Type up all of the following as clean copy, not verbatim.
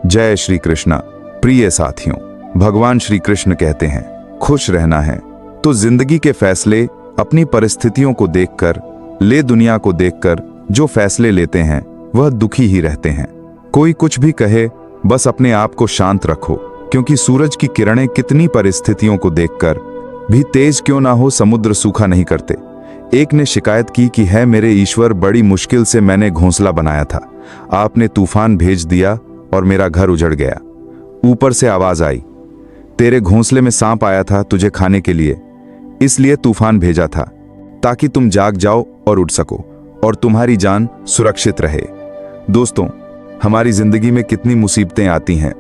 जय श्री कृष्णा। प्रिय साथियों, भगवान श्री कृष्ण कहते हैं खुश रहना है तो जिंदगी के फैसले अपनी परिस्थितियों को देखकर ले, दुनिया को देखकर जो फैसले लेते हैं वह दुखी ही रहते हैं। कोई कुछ भी कहे, बस अपने आप को शांत रखो, क्योंकि सूरज की किरणें कितनी परिस्थितियों को देखकर भी तेज क्यों ना हो समुद्र सूखा नहीं करते। एक ने शिकायत की कि है मेरे ईश्वर, बड़ी मुश्किल से मैंने घोंसला बनाया था, आपने तूफान भेज दिया और मेरा घर उजड़ गया। ऊपर से आवाज आई, तेरे घोंसले में सांप आया था तुझे खाने के लिए, इसलिए तूफान भेजा था ताकि तुम जाग जाओ और उठ सको और तुम्हारी जान सुरक्षित रहे। दोस्तों, हमारी जिंदगी में कितनी मुसीबतें आती हैं,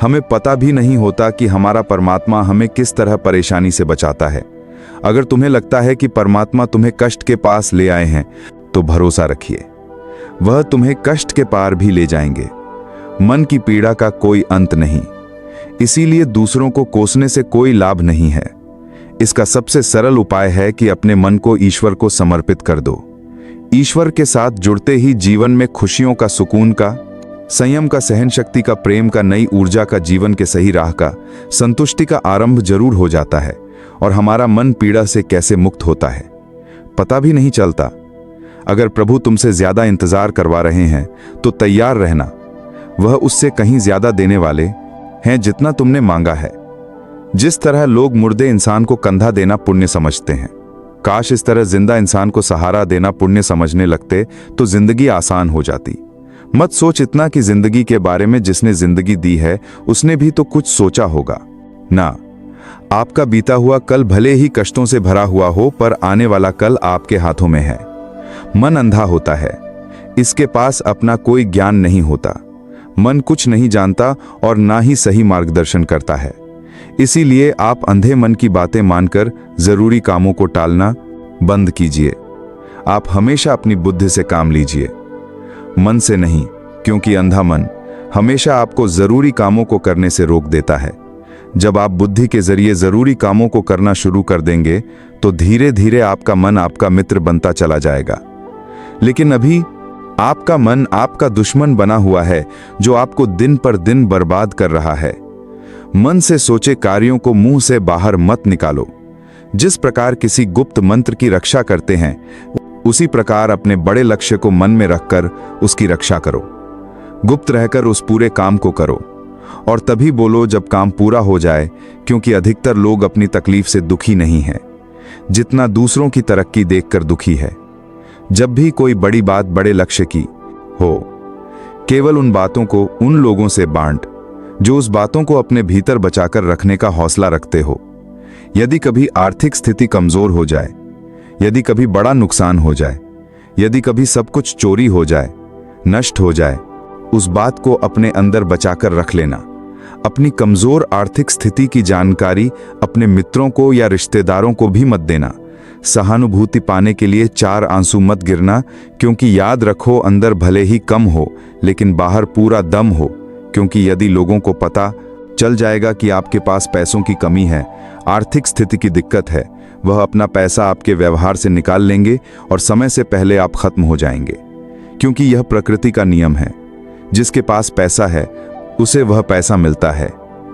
हमें पता भी नहीं होता कि हमारा परमात्मा हमें किस तरह परेशानी से बचाता है। अगर तुम्हें लगता है कि परमात्मा तुम्हें कष्ट के पास ले आए हैं तो भरोसा रखिए, वह तुम्हें कष्ट के पार भी ले जाएंगे। मन की पीड़ा का कोई अंत नहीं, इसीलिए दूसरों को कोसने से कोई लाभ नहीं है। इसका सबसे सरल उपाय है कि अपने मन को ईश्वर को समर्पित कर दो। ईश्वर के साथ जुड़ते ही जीवन में खुशियों का, सुकून का, संयम का, सहन शक्ति का, प्रेम का, नई ऊर्जा का, जीवन के सही राह का, संतुष्टि का आरंभ जरूर हो जाता है और हमारा मन पीड़ा से कैसे मुक्त होता है पता भी नहीं चलता। अगर प्रभु तुमसे ज्यादा इंतजार करवा रहे हैं तो तैयार रहना, वह उससे कहीं ज्यादा देने वाले हैं जितना तुमने मांगा है। जिस तरह लोग मुर्दे इंसान को कंधा देना पुण्य समझते हैं, काश इस तरह जिंदा इंसान को सहारा देना पुण्य समझने लगते तो जिंदगी आसान हो जाती। मत सोच इतना कि जिंदगी के बारे में जिसने जिंदगी दी है उसने भी तो कुछ सोचा होगा ना। आपका बीता हुआ कल भले ही कष्टों से भरा हुआ हो, पर आने वाला कल आपके हाथों में है। मन अंधा होता है, इसके पास अपना कोई ज्ञान नहीं होता। मन कुछ नहीं जानता और ना ही सही मार्गदर्शन करता है। इसीलिए आप अंधे मन की बातें मानकर जरूरी कामों को टालना बंद कीजिए। आप हमेशा अपनी बुद्धि से काम लीजिए, मन से नहीं, क्योंकि अंधा मन हमेशा आपको जरूरी कामों को करने से रोक देता है। जब आप बुद्धि के जरिए जरूरी कामों को करना शुरू कर देंगे तो धीरे धीरे आपका मन आपका मित्र बनता चला जाएगा। लेकिन अभी आपका मन आपका दुश्मन बना हुआ है, जो आपको दिन पर दिन बर्बाद कर रहा है। मन से सोचे कार्यों को मुंह से बाहर मत निकालो। जिस प्रकार किसी गुप्त मंत्र की रक्षा करते हैं, उसी प्रकार अपने बड़े लक्ष्य को मन में रखकर उसकी रक्षा करो। गुप्त रहकर उस पूरे काम को करो और तभी बोलो जब काम पूरा हो जाए, क्योंकि अधिकतर लोग अपनी तकलीफ से दुखी नहीं हैं जितना दूसरों की तरक्की देखकर दुखी है। जब भी कोई बड़ी बात बड़े लक्ष्य की हो, केवल उन बातों को उन लोगों से बांट जो उस बातों को अपने भीतर बचाकर रखने का हौसला रखते हो। यदि कभी आर्थिक स्थिति कमजोर हो जाए, यदि कभी बड़ा नुकसान हो जाए, यदि कभी सब कुछ चोरी हो जाए, नष्ट हो जाए, उस बात को अपने अंदर बचाकर रख लेना। अपनी कमजोर आर्थिक स्थिति की जानकारी अपने मित्रों को या रिश्तेदारों को भी मत देना। सहानुभूति पाने के लिए 4 आंसू मत गिरना, क्योंकि याद रखो अंदर भले ही कम हो लेकिन बाहर पूरा दम हो। क्योंकि यदि लोगों को पता चल जाएगा कि आपके पास पैसों की कमी है, आर्थिक स्थिति की दिक्कत है, वह अपना पैसा आपके व्यवहार से निकाल लेंगे और समय से पहले आप खत्म हो जाएंगे। क्योंकि यह प्रकृति का नियम है, जिसके पास पैसा है उसे वह पैसा मिलता है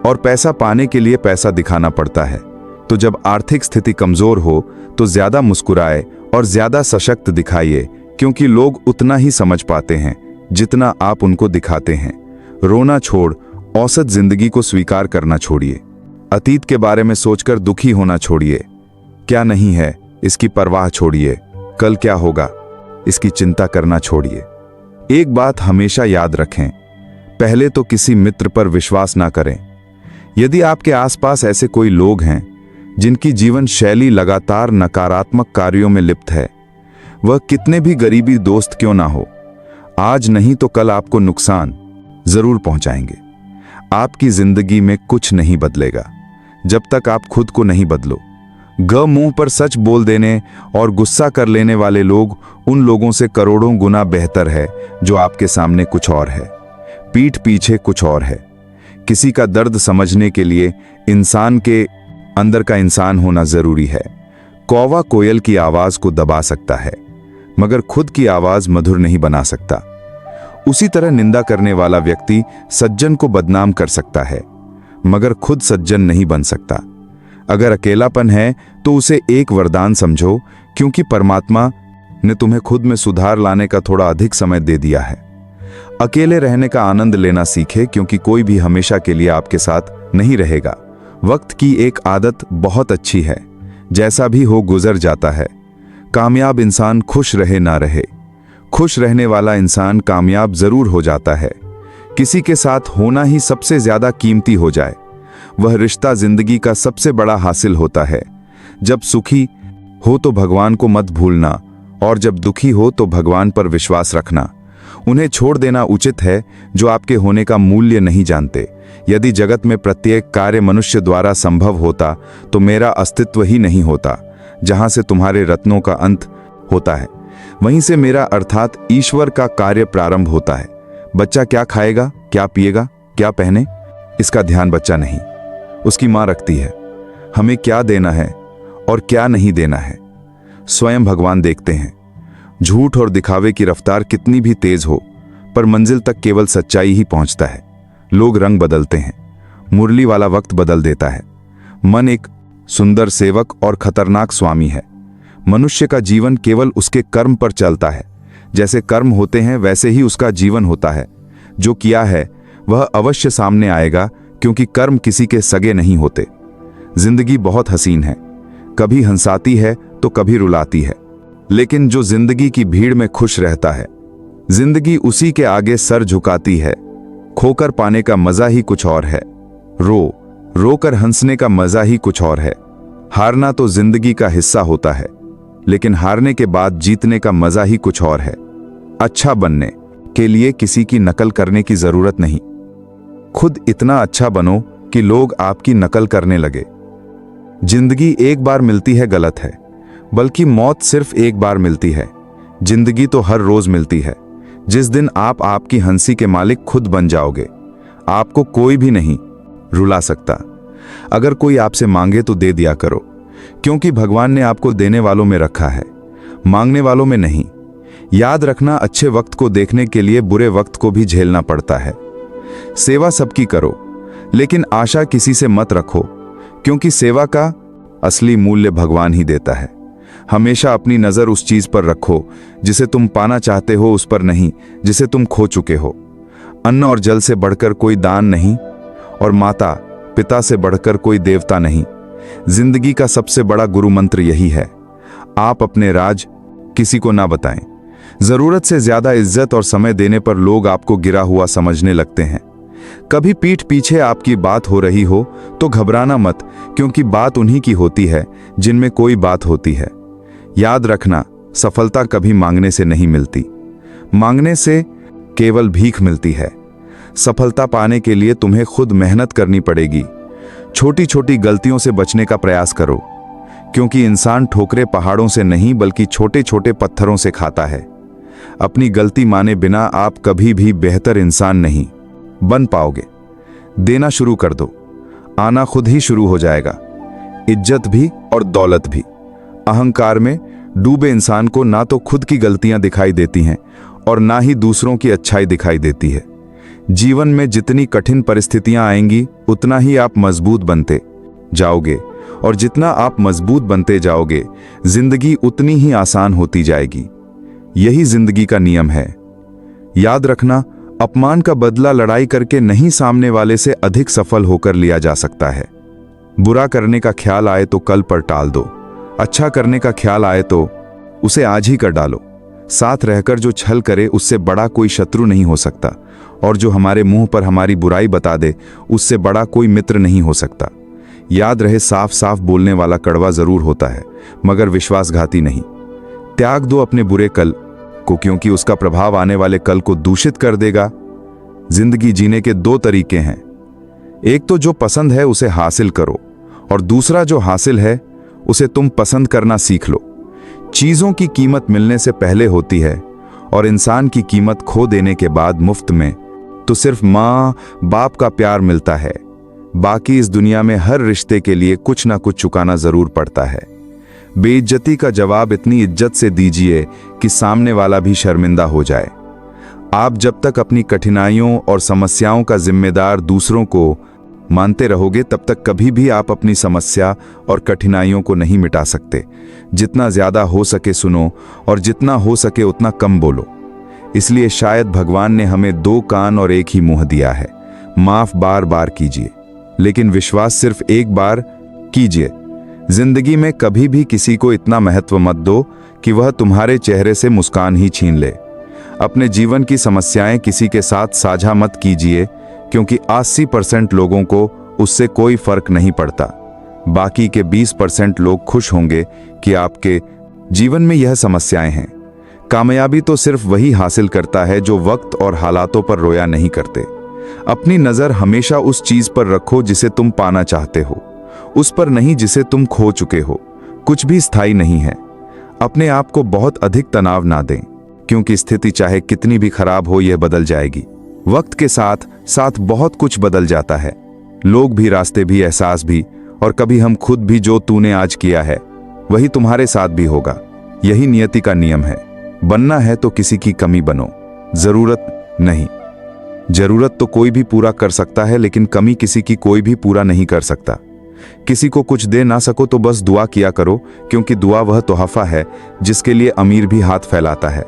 और पैसा पाने के लिए पैसा दिखाना पड़ता है। तो जब आर्थिक स्थिति कमजोर हो तो ज्यादा मुस्कुराए और ज्यादा सशक्त दिखाइए, क्योंकि लोग उतना ही समझ पाते हैं जितना आप उनको दिखाते हैं। रोना छोड़ औसत जिंदगी को स्वीकार करना छोड़िए। अतीत के बारे में सोचकर दुखी होना छोड़िए। क्या नहीं है इसकी परवाह छोड़िए। कल क्या होगा इसकी चिंता करना छोड़िए। एक बात हमेशा याद रखें, पहले तो किसी मित्र पर विश्वास ना करें। यदि आपके आसपास ऐसे कोई लोग हैं जिनकी जीवन शैली लगातार नकारात्मक कार्यों में लिप्त है, वह कितने भी गरीबी दोस्त क्यों ना हो, आज नहीं तो कल आपको नुकसान जरूर पहुंचाएंगे। आपकी जिंदगी में कुछ नहीं बदलेगा जब तक आप खुद को नहीं बदलो। मुंह पर सच बोल देने और गुस्सा कर लेने वाले लोग उन लोगों से करोड़ों गुना बेहतर है जो आपके सामने कुछ और है, पीठ पीछे कुछ और है। किसी का दर्द समझने के लिए इंसान के अंदर का इंसान होना जरूरी है। कौवा कोयल की आवाज को दबा सकता है, मगर खुद की आवाज मधुर नहीं बना सकता। उसी तरह निंदा करने वाला व्यक्ति सज्जन को बदनाम कर सकता है, मगर खुद सज्जन नहीं बन सकता। अगर अकेलापन है तो उसे एक वरदान समझो, क्योंकि परमात्मा ने तुम्हें खुद में सुधार लाने का थोड़ा अधिक समय दे दिया है। अकेले रहने का आनंद लेना सीखे, क्योंकि कोई भी हमेशा के लिए आपके साथ नहीं रहेगा। वक्त की एक आदत बहुत अच्छी है, जैसा भी हो गुजर जाता है। कामयाब इंसान खुश रहे ना रहे, खुश रहने वाला इंसान कामयाब जरूर हो जाता है। किसी के साथ होना ही सबसे ज्यादा कीमती हो जाए, वह रिश्ता जिंदगी का सबसे बड़ा हासिल होता है। जब सुखी हो तो भगवान को मत भूलना, और जब दुखी हो तो भगवान पर विश्वास रखना। उन्हें छोड़ देना उचित है जो आपके होने का मूल्य नहीं जानते। यदि जगत में प्रत्येक कार्य मनुष्य द्वारा संभव होता तो मेरा अस्तित्व ही नहीं होता। जहां से तुम्हारे रत्नों का अंत होता है, वहीं से मेरा अर्थात ईश्वर का कार्य प्रारंभ होता है। बच्चा क्या खाएगा, क्या पिएगा, क्या पहने, इसका ध्यान बच्चा नहीं, उसकी मां रखती है। हमें क्या देना है और क्या नहीं देना है, स्वयं भगवान देखते हैं। झूठ और दिखावे की रफ्तार कितनी भी तेज हो, पर मंजिल तक केवल सच्चाई ही पहुंचता है। लोग रंग बदलते हैं, मुरली वाला वक्त बदल देता है। मन एक सुंदर सेवक और खतरनाक स्वामी है। मनुष्य का जीवन केवल उसके कर्म पर चलता है। जैसे कर्म होते हैं वैसे ही उसका जीवन होता है। जो किया है वह अवश्य सामने आएगा, क्योंकि कर्म किसी के सगे नहीं होते। जिंदगी बहुत हसीन है, कभी हंसाती है तो कभी रुलाती है, लेकिन जो जिंदगी की भीड़ में खुश रहता है, जिंदगी उसी के आगे सर झुकाती है। खोकर पाने का मजा ही कुछ और है, रो कर हंसने का मजा ही कुछ और है। हारना तो जिंदगी का हिस्सा होता है, लेकिन हारने के बाद जीतने का मजा ही कुछ और है। अच्छा बनने के लिए किसी की नकल करने की जरूरत नहीं, खुद इतना अच्छा बनो कि लोग आपकी नकल करने लगे। जिंदगी एक बार मिलती है गलत है, बल्कि मौत सिर्फ एक बार मिलती है। जिंदगी तो हर रोज मिलती है। जिस दिन आप आपकी हंसी के मालिक खुद बन जाओगे, आपको कोई भी नहीं रुला सकता। अगर कोई आपसे मांगे तो दे दिया करो, क्योंकि भगवान ने आपको देने वालों में रखा है, मांगने वालों में नहीं। याद रखना, अच्छे वक्त को देखने के लिए बुरे वक्त को भी झेलना पड़ता है। सेवा सबकी करो, लेकिन आशा किसी से मत रखो, क्योंकि सेवा का असली मूल्य भगवान ही देता है। हमेशा अपनी नजर उस चीज पर रखो जिसे तुम पाना चाहते हो, उस पर नहीं जिसे तुम खो चुके हो। अन्न और जल से बढ़कर कोई दान नहीं, और माता पिता से बढ़कर कोई देवता नहीं। जिंदगी का सबसे बड़ा गुरु मंत्र यही है, आप अपने राज किसी को ना बताएं। जरूरत से ज्यादा इज्जत और समय देने पर लोग आपको गिरा हुआ समझने लगते हैं। कभी पीठ पीछे आपकी बात हो रही हो तो घबराना मत, क्योंकि बात उन्हीं की होती है जिनमें कोई बात होती है। याद रखना, सफलता कभी मांगने से नहीं मिलती, मांगने से केवल भीख मिलती है। सफलता पाने के लिए तुम्हें खुद मेहनत करनी पड़ेगी। छोटी छोटी गलतियों से बचने का प्रयास करो, क्योंकि इंसान ठोकरे पहाड़ों से नहीं बल्कि छोटे छोटे पत्थरों से खाता है। अपनी गलती माने बिना आप कभी भी बेहतर इंसान नहीं बन पाओगे। देना शुरू कर दो, आना खुद ही शुरू हो जाएगा, इज्जत भी और दौलत भी। अहंकार में डूबे इंसान को ना तो खुद की गलतियां दिखाई देती हैं और ना ही दूसरों की अच्छाई दिखाई देती है। जीवन में जितनी कठिन परिस्थितियां आएंगी, उतना ही आप मजबूत बनते जाओगे, और जितना आप मजबूत बनते जाओगे, जिंदगी उतनी ही आसान होती जाएगी। यही जिंदगी का नियम है। याद रखना, अपमान का बदला लड़ाई करके नहीं, सामने वाले से अधिक सफल होकर लिया जा सकता है। बुरा करने का ख्याल आए तो कल पर टाल दो, अच्छा करने का ख्याल आए तो उसे आज ही कर डालो। साथ रहकर जो छल करे उससे बड़ा कोई शत्रु नहीं हो सकता, और जो हमारे मुंह पर हमारी बुराई बता दे उससे बड़ा कोई मित्र नहीं हो सकता। याद रहे, साफ साफ बोलने वाला कड़वा जरूर होता है, मगर विश्वासघाती नहीं। त्याग दो अपने बुरे कल को, क्योंकि उसका प्रभाव आने वाले कल को दूषित कर देगा। जिंदगी जीने के दो तरीके हैं, एक तो जो पसंद है उसे हासिल करो, और दूसरा जो हासिल है उसे तुम पसंद करना सीख लो। चीजों की कीमत मिलने से पहले होती है, और इंसान की कीमत खो देने के बाद मुफ्त में तो सिर्फ माँ बाप का प्यार मिलता है। बाकी इस दुनिया में हर रिश्ते के लिए कुछ ना कुछ चुकाना जरूर पड़ता है। बेइज्जती का जवाब इतनी इज्जत से दीजिए कि सामने वाला भी शर्मिंदा हो जाए। आप जब तक अपनी कठिनाइयों और समस्याओं का जिम्मेदार दूसरों को मानते रहोगे तब तक कभी भी आप अपनी समस्या और कठिनाइयों को नहीं मिटा सकते। जितना ज्यादा हो सके सुनो और जितना हो सके उतना कम बोलो। इसलिए शायद भगवान ने हमें 2 कान और 1 ही मुंह दिया है। माफ बार बार कीजिए, लेकिन विश्वास सिर्फ एक बार कीजिए। जिंदगी में कभी भी किसी को इतना महत्व मत दो कि वह तुम्हारे चेहरे से मुस्कान ही छीन ले। अपने जीवन की समस्याएं किसी के साथ साझा मत कीजिए, क्योंकि 80% लोगों को उससे कोई फर्क नहीं पड़ता। बाकी के 20% लोग खुश होंगे कि आपके जीवन में यह समस्याएं हैं। कामयाबी तो सिर्फ वही हासिल करता है जो वक्त और हालातों पर रोया नहीं करते। अपनी नजर हमेशा उस चीज पर रखो जिसे तुम पाना चाहते हो, उस पर नहीं जिसे तुम खो चुके हो। कुछ भी स्थायी नहीं है। अपने आप को बहुत अधिक तनाव ना दें, क्योंकि स्थिति चाहे कितनी भी खराब हो यह बदल जाएगी। वक्त के साथ साथ बहुत कुछ बदल जाता है, लोग भी, रास्ते भी, एहसास भी, और कभी हम खुद भी। जो तूने आज किया है वही तुम्हारे साथ भी होगा। यही नियति का नियम है। बनना है तो किसी की कमी बनो, जरूरत नहीं। जरूरत तो कोई भी पूरा कर सकता है, लेकिन कमी किसी की कोई भी पूरा नहीं कर सकता। किसी को कुछ दे ना सको तो बस दुआ किया करो, क्योंकि दुआ वह तोहफा है जिसके लिए अमीर भी हाथ फैलाता है।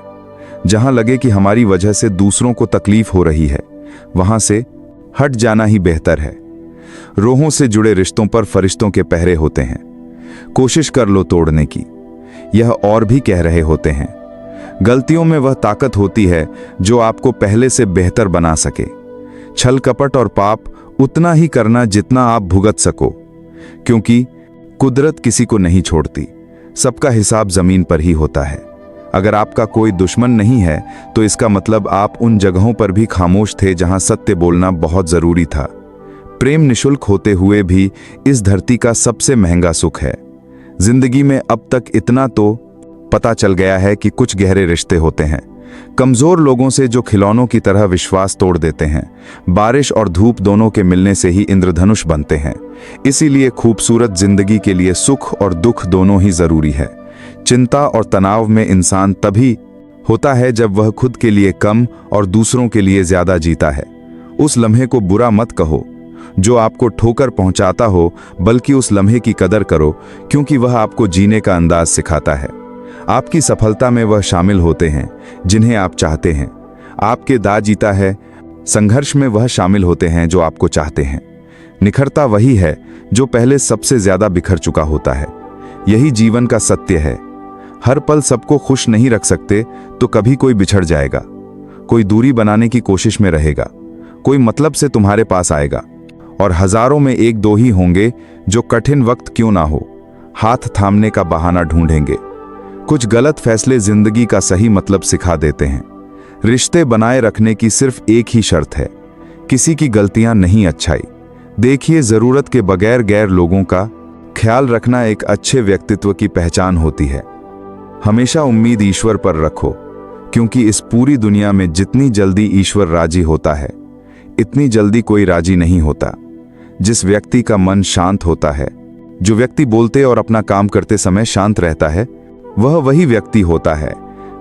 जहां लगे कि हमारी वजह से दूसरों को तकलीफ हो रही है, वहां से हट जाना ही बेहतर है। रोहों से जुड़े रिश्तों पर फरिश्तों के पहरे होते हैं। कोशिश कर लो तोड़ने की, यह और भी कह रहे होते हैं। गलतियों में वह ताकत होती है जो आपको पहले से बेहतर बना सके। छल कपट और पाप उतना ही करना जितना आप भुगत सको, क्योंकि कुदरत किसी को नहीं छोड़ती। सबका हिसाब जमीन पर ही होता है। अगर आपका कोई दुश्मन नहीं है तो इसका मतलब आप उन जगहों पर भी खामोश थे जहां सत्य बोलना बहुत जरूरी था। प्रेम निशुल्क होते हुए भी इस धरती का सबसे महंगा सुख है। जिंदगी में अब तक इतना तो पता चल गया है कि कुछ गहरे रिश्ते होते हैं कमजोर लोगों से जो खिलौनों की तरह विश्वास तोड़ देते हैं। बारिश और धूप दोनों के मिलने से ही इंद्रधनुष बनते हैं। इसीलिए खूबसूरत जिंदगी के लिए सुख और दुख दोनों ही जरूरी है। चिंता और तनाव में इंसान तभी होता है जब वह खुद के लिए कम और दूसरों के लिए ज्यादा जीता है। उस लम्हे को बुरा मत कहो जो आपको ठोकर पहुंचाता हो, बल्कि उस लम्हे की कदर करो, क्योंकि वह आपको जीने का अंदाज सिखाता है। आपकी सफलता में वह शामिल होते हैं जिन्हें आप चाहते हैं। आपके दांव जीता है, संघर्ष में वह शामिल होते हैं जो आपको चाहते हैं। निखरता वही है जो पहले सबसे ज्यादा बिखर चुका होता है। यही जीवन का सत्य है। हर पल सबको खुश नहीं रख सकते, तो कभी कोई बिछड़ जाएगा, कोई दूरी बनाने की कोशिश में रहेगा, कोई मतलब से तुम्हारे पास आएगा, और हजारों में 1-2 ही होंगे जो कठिन वक्त क्यों ना हो हाथ थामने का बहाना ढूंढेंगे। कुछ गलत फैसले जिंदगी का सही मतलब सिखा देते हैं। रिश्ते बनाए रखने की सिर्फ एक ही शर्त है, किसी की गलतियां नहीं अच्छाई। देखिए, जरूरत के बगैर गैर लोगों का ख्याल रखना एक अच्छे व्यक्तित्व की पहचान होती है। हमेशा उम्मीद ईश्वर पर रखो, क्योंकि इस पूरी दुनिया में जितनी जल्दी ईश्वर राजी होता है, इतनी जल्दी कोई राजी नहीं होता। जिस व्यक्ति का मन शांत होता है, जो व्यक्ति बोलते और अपना काम करते समय शांत रहता है, वह वही व्यक्ति होता है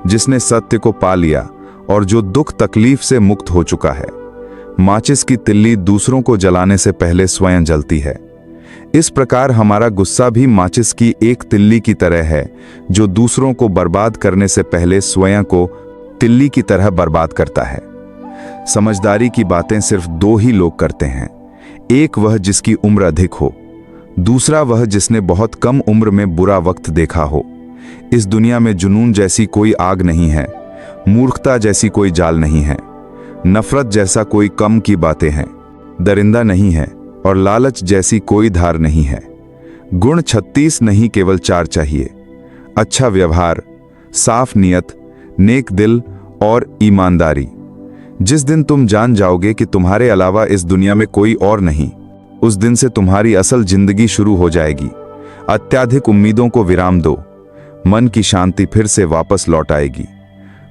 जिसने सत्य को पा लिया और जो दुख तकलीफ से मुक्त हो चुका है। माचिस की तिल्ली दूसरों को जलाने से पहले स्वयं जलती है। इस प्रकार हमारा गुस्सा भी माचिस की एक तिल्ली की तरह है जो दूसरों को बर्बाद करने से पहले स्वयं को तिल्ली की तरह बर्बाद करता है। समझदारी की बातें सिर्फ 2 ही लोग करते हैं, एक वह जिसकी उम्र अधिक हो, दूसरा वह जिसने बहुत कम उम्र में बुरा वक्त देखा हो। इस दुनिया में जुनून जैसी कोई आग नहीं है, मूर्खता जैसी कोई जाल नहीं है, नफरत जैसा कोई कम की बातें हैं, दरिंदा नहीं है, और लालच जैसी कोई धार नहीं है। गुण 36 नहीं, केवल 4 चाहिए। अच्छा व्यवहार, साफ नियत, नेक दिल और ईमानदारी। जिस दिन तुम जान जाओगे कि तुम्हारे अलावा इस दुनिया में कोई और नहीं, उस दिन से तुम्हारी असल जिंदगी शुरू हो जाएगी। अत्यधिक उम्मीदों को विराम दो, मन की शांति फिर से वापस लौट आएगी।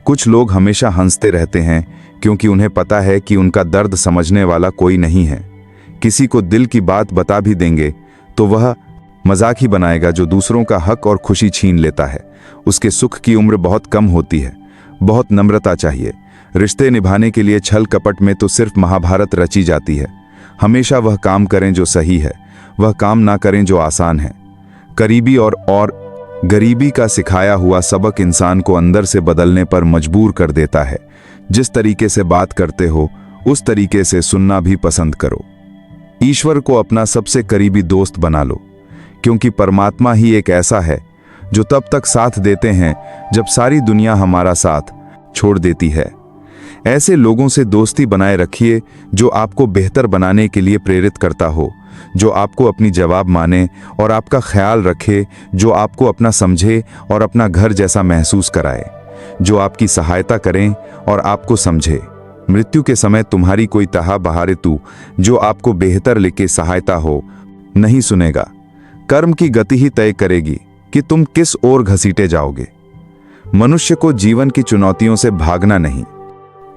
कुछ लोग हमेशा हंसते रहते हैं क्योंकि उन्हें पता है कि उनका दर्द समझने वाला कोई नहीं है। किसी को दिल की बात बता भी देंगे तो वह मजाक ही बनाएगा। जो दूसरों का हक और खुशी छीन लेता है, उसके सुख की उम्र बहुत कम होती है। बहुत नम्रता चाहिए, रिश्ते निभाने के लिए छल कपट में तो सिर्फ महाभारत रची जाती है। हमेशा वह काम करें जो सही है, वह काम ना करें जो आसान है। करीबी और गरीबी का सिखाया हुआ सबक इंसान को अंदर से बदलने पर मजबूर कर देता है। जिस तरीके से बात करते हो उस तरीके से सुनना भी पसंद करो। ईश्वर को अपना सबसे करीबी दोस्त बना लो, क्योंकि परमात्मा ही एक ऐसा है जो तब तक साथ देते हैं जब सारी दुनिया हमारा साथ छोड़ देती है। ऐसे लोगों से दोस्ती बनाए रखिए जो आपको बेहतर बनाने के लिए प्रेरित करता हो, जो आपको अपनी जवाब माने और आपका ख्याल रखे, जो आपको अपना समझे और अपना घर जैसा महसूस कराए, जो आपकी सहायता करें और आपको समझे। मृत्यु के समय तुम्हारी कोई तहा बहारे तू जो आपको बेहतर लिखे सहायता हो नहीं सुनेगा। कर्म की गति ही तय करेगी कि तुम किस ओर घसीटे जाओगे। मनुष्य को जीवन की चुनौतियों से भागना नहीं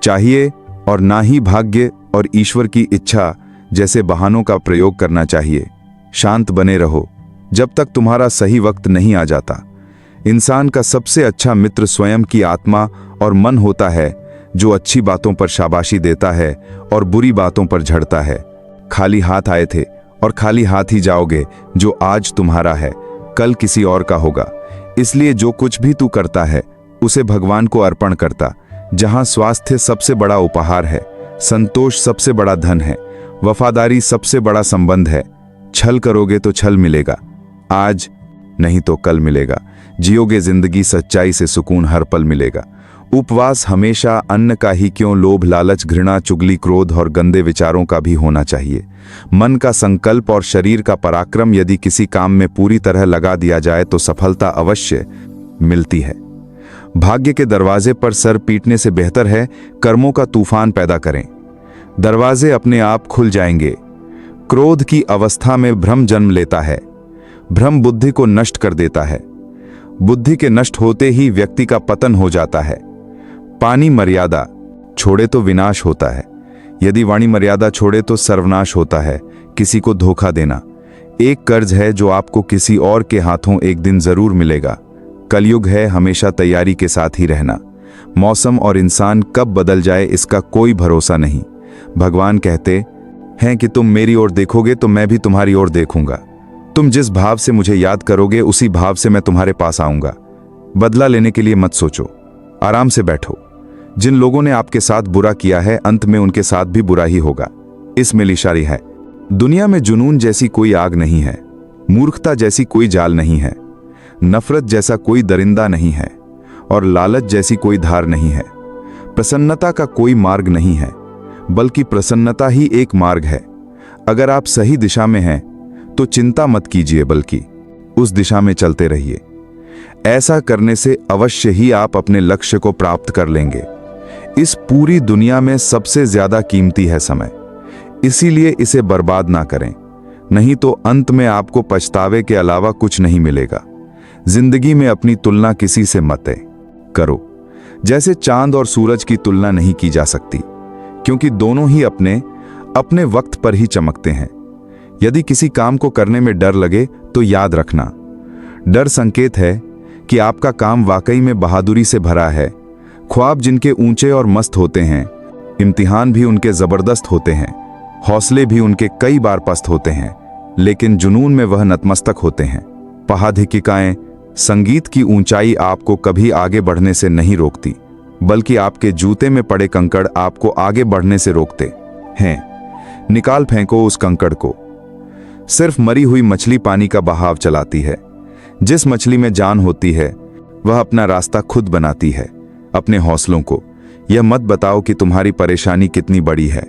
चाहिए और ना ही भाग्य और ईश्वर की इच्छा जैसे बहानों का प्रयोग करना चाहिए। शांत बने रहो जब तक तुम्हारा सही वक्त नहीं आ जाता। इंसान का सबसे अच्छा मित्र स्वयं की आत्मा और मन होता है, जो अच्छी बातों पर शाबाशी देता है और बुरी बातों पर झड़ता है। खाली हाथ आए थे और खाली हाथ ही जाओगे। जो आज तुम्हारा है कल किसी और का होगा। इसलिए जो कुछ भी तू करता है उसे भगवान को अर्पण करता। जहां स्वास्थ्य सबसे बड़ा उपहार है, संतोष सबसे बड़ा धन है, वफादारी सबसे बड़ा संबंध है। छल करोगे तो छल मिलेगा, आज नहीं तो कल मिलेगा। जियोगे जिंदगी सच्चाई से सुकून हर पल मिलेगा। उपवास हमेशा अन्न का ही क्यों, लोभ लालच घृणा चुगली क्रोध और गंदे विचारों का भी होना चाहिए। मन का संकल्प और शरीर का पराक्रम यदि किसी काम में पूरी तरह लगा दिया जाए तो सफलता अवश्य मिलती है। भाग्य के दरवाजे पर सर पीटने से बेहतर है कर्मों का तूफान पैदा करें। दरवाजे अपने आप खुल जाएंगे। क्रोध की अवस्था में भ्रम जन्म लेता है। भ्रम बुद्धि को नष्ट कर देता है। बुद्धि के नष्ट होते ही व्यक्ति का पतन हो जाता है। पानी मर्यादा छोड़े तो विनाश होता है, यदि वाणी मर्यादा छोड़े तो सर्वनाश होता है। किसी को धोखा देना एक कर्ज है जो आपको किसी और के हाथों एक दिन जरूर मिलेगा। कलयुग है, हमेशा तैयारी के साथ ही रहना। मौसम और इंसान कब बदल जाए इसका कोई भरोसा नहीं। भगवान कहते हैं कि तुम मेरी ओर देखोगे तो मैं भी तुम्हारी ओर देखूंगा। तुम जिस भाव से मुझे याद करोगे उसी भाव से मैं तुम्हारे पास आऊंगा। बदला लेने के लिए मत सोचो, आराम से बैठो। जिन लोगों ने आपके साथ बुरा किया है अंत में उनके साथ भी बुरा ही होगा। इसमें लिशारी है। दुनिया में जुनून जैसी कोई आग नहीं है, मूर्खता जैसी कोई जाल नहीं है, नफरत जैसा कोई दरिंदा नहीं है और लालच जैसी कोई धार नहीं है। प्रसन्नता का कोई मार्ग नहीं है, बल्कि प्रसन्नता ही एक मार्ग है। अगर आप सही दिशा में हैं तो चिंता मत कीजिए, बल्कि उस दिशा में चलते रहिए। ऐसा करने से अवश्य ही आप अपने लक्ष्य को प्राप्त कर लेंगे। इस पूरी दुनिया में सबसे ज्यादा कीमती है समय, इसीलिए इसे बर्बाद ना करें, नहीं तो अंत में आपको पछतावे के अलावा कुछ नहीं मिलेगा। जिंदगी में अपनी तुलना किसी से मत करो। जैसे चांद और सूरज की तुलना नहीं की जा सकती, क्योंकि दोनों ही अपने अपने वक्त पर ही चमकते हैं। यदि किसी काम को करने में डर लगे तो याद रखना, डर संकेत है कि आपका काम वाकई में बहादुरी से भरा है। ख्वाब जिनके ऊंचे और मस्त होते हैं, इम्तिहान भी उनके जबरदस्त होते हैं, हौसले भी उनके कई बार पस्त होते हैं, लेकिन जुनून में वह नतमस्तक होते हैं। पहाधिकिकाएं, संगीत की ऊंचाई आपको कभी आगे बढ़ने से नहीं रोकती, बल्कि आपके जूते में पड़े कंकड़ आपको आगे बढ़ने से रोकते हैं। निकाल फेंको उस कंकड़ को। सिर्फ मरी हुई मछली पानी का बहाव चलाती है। जिस मछली में जान होती है वह अपना रास्ता खुद बनाती है। अपने हौसलों को यह मत बताओ कि तुम्हारी परेशानी कितनी बड़ी है,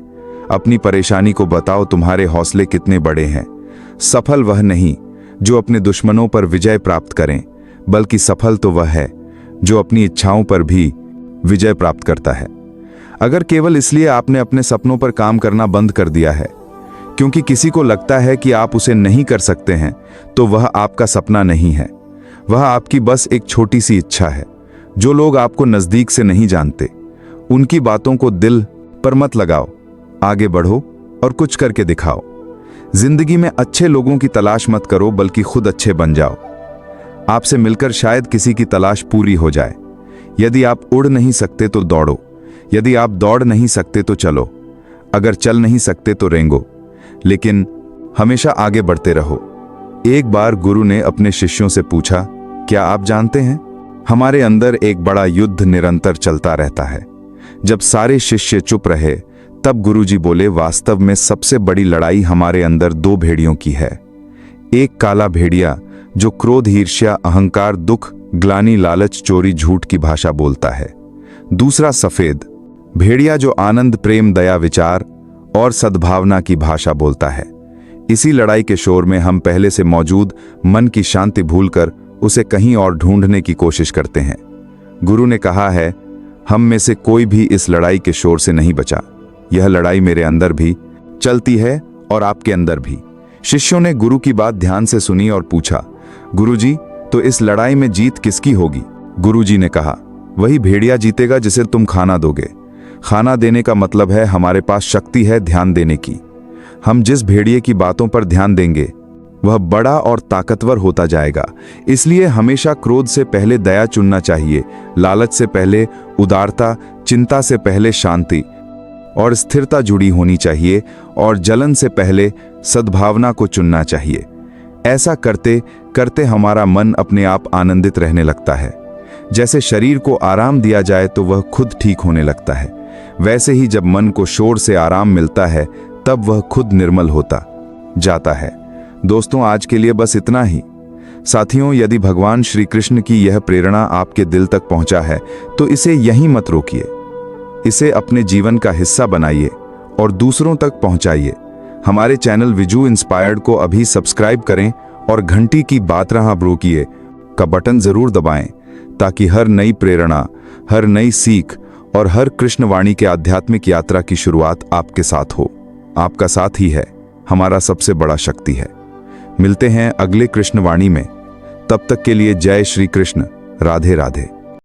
अपनी परेशानी को बताओ तुम्हारे हौसले कितने बड़े हैं। सफल वह नहीं जो अपने दुश्मनों पर विजय प्राप्त करें, बल्कि सफल तो वह है जो अपनी इच्छाओं पर भी विजय प्राप्त करता है। अगर केवल इसलिए आपने अपने सपनों पर काम करना बंद कर दिया है क्योंकि किसी को लगता है कि आप उसे नहीं कर सकते हैं, तो वह आपका सपना नहीं है, वह आपकी बस एक छोटी सी इच्छा है। जो लोग आपको नजदीक से नहीं जानते उनकी बातों को दिल पर मत लगाओ, आगे बढ़ो और कुछ करके दिखाओ। जिंदगी में अच्छे लोगों की तलाश मत करो, बल्कि खुद अच्छे बन जाओ। आपसे मिलकर शायद किसी की तलाश पूरी हो जाए। यदि आप उड़ नहीं सकते तो दौड़ो, यदि आप दौड़ नहीं सकते तो चलो, अगर चल नहीं सकते तो रेंगो, लेकिन हमेशा आगे बढ़ते रहो। एक बार गुरु ने अपने शिष्यों से पूछा, क्या आप जानते हैं, हमारे अंदर एक बड़ा युद्ध निरंतर चलता रहता है। जब सारे शिष्य चुप रहे तब गुरुजी बोले, वास्तव में सबसे बड़ी लड़ाई हमारे अंदर दो भेड़ियों की है। एक काला भेड़िया जो क्रोध, ईर्ष्या, अहंकार, दुख, ग्लानि, लालच, चोरी, झूठ की भाषा बोलता है। दूसरा सफेद भेड़िया जो आनंद, प्रेम, दया, विचार और सद्भावना की भाषा बोलता है। इसी लड़ाई के शोर में हम पहले से मौजूद मन की शांति भूलकर उसे कहीं और ढूंढने की कोशिश करते हैं। गुरु ने कहा है, हम में से कोई भी इस लड़ाई के शोर से नहीं बचा। यह लड़ाई मेरे अंदर भी चलती है और आपके अंदर भी। शिष्यों ने गुरु की बात ध्यान से सुनी और पूछा, गुरुजी, तो इस लड़ाई में जीत किसकी होगी? गुरुजी ने कहा, वही भेड़िया जीतेगा जिसे तुम खाना दोगे। खाना देने का मतलब है हमारे पास शक्ति है ध्यान देने की। हम जिस भेड़िए की बातों पर ध्यान देंगे वह बड़ा और ताकतवर होता जाएगा। इसलिए हमेशा क्रोध से पहले दया चुनना चाहिए, लालच से पहले उदारता, चिंता से पहले शांति और स्थिरता जुड़ी होनी चाहिए, और जलन से पहले सद्भावना को चुनना चाहिए। ऐसा करते करते हमारा मन अपने आप आनंदित रहने लगता है। जैसे शरीर को आराम दिया जाए तो वह खुद ठीक होने लगता है, वैसे ही जब मन को शोर से आराम मिलता है तब वह खुद निर्मल होता जाता है। दोस्तों, आज के लिए बस इतना ही। साथियों, यदि भगवान श्री कृष्ण की यह प्रेरणा आपके दिल तक पहुंचा है तो इसे यहीं मत रोकिए। इसे अपने जीवन का हिस्सा बनाइए और दूसरों तक पहुंचाइए। हमारे चैनल विजू इंस्पायर्ड को अभी सब्सक्राइब करें और घंटी की बात रहा ब्रोकिए का बटन जरूर दबाएं, ताकि हर नई प्रेरणा, हर नई सीख और हर कृष्णवाणी के आध्यात्मिक यात्रा की शुरुआत आपके साथ हो। आपका साथ ही है हमारा सबसे बड़ा शक्ति है। मिलते हैं अगले कृष्णवाणी में। तब तक के लिए जय श्री कृष्ण। राधे राधे।